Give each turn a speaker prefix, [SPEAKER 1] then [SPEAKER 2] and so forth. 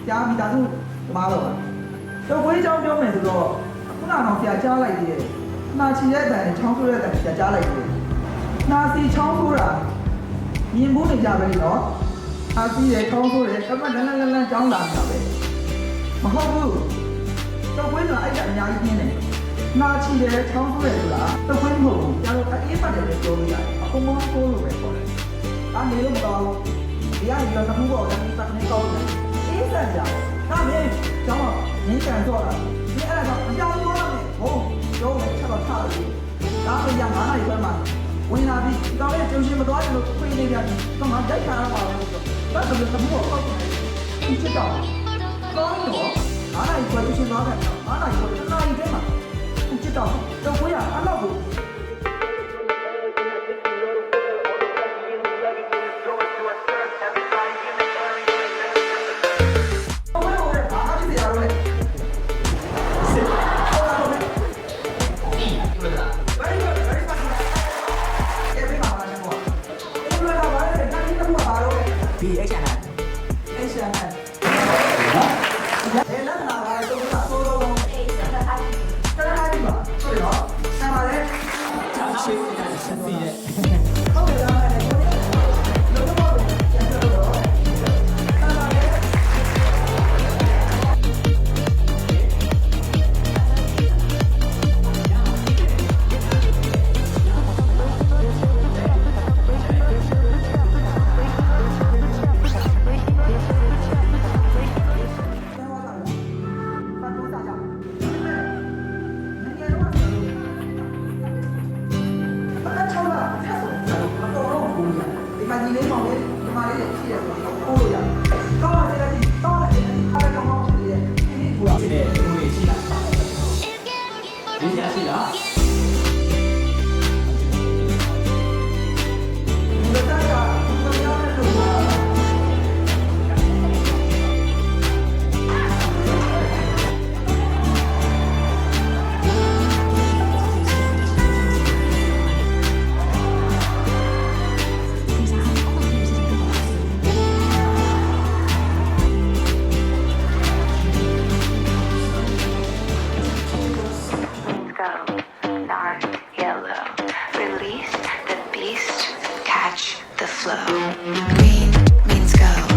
[SPEAKER 1] ကြားမိသားစုမားတော့တော့ကိုကြီးကြောင်းပြောမယ်ဆိုတော့ခုနကတော့ဆရာကြားလိုက်သေးတယ်နှာချီတဲ့အတန်နဲ့ချောင်းဆိုးတဲ့အတန်ဆရာကြားလိုက်သေးတယ်နှာစီချောင်းဆိုးတာမြင်ဖို့နေကြပဲနော်နှာစီရဲ့ချောင်းဆိုးတယ်ကမ္ဘာလန်းလန်းကြောင်းလာနေတာပဲမဟုတ်ဘူးတော့ကိုကြီးကအဲ့ဒါအများကြီးပြင်းတယ်နှာချီတယ်ချောင်းဆိုးတယ်ဆိုတာတော့ကိုကြီးမဟုတ်ဘူးကျတော့အေးပတ်တယ်ပြောလို့ရတယ်အကုန်လုံးကိုလိုပဲပြောတယ်ဒါနေလို့မတော်ဒီကနေတော့တစ်ခုပေါ့ဒါနေပတ်နေကောင်းတယ်အေးစက်ကြဒါမင်းကျောင်းကငင်းကန်တော့တာဒီအဲ့ဒါကအကြောင်းပြောရမယ်ဟုတ်ကျောင်းနဲ့ချက်တော့ထားတယ်ဒါပေမဲ့9နာရီခွဲမှာဝင်လာပြီးဒီကောင်လေးကျုံရှင်မသွားရင်လို့ခွေးနေကြတယ်တော့မှကြိုက်ထားတော့ပါပဲဆိုတော့ဒါဆိုတော့တစ်ခုပေါ့ပေါ့ဒီချက်တော့ကောင်းတော့9နာရီခွဲကျုံရှင်သွားတယ်9နာရီခွဲ1နာရီတည်းမှာဒီချက်တော့ခွေးကအဲ့လောက်ကို
[SPEAKER 2] Release the beast, catch the flow. Green means go.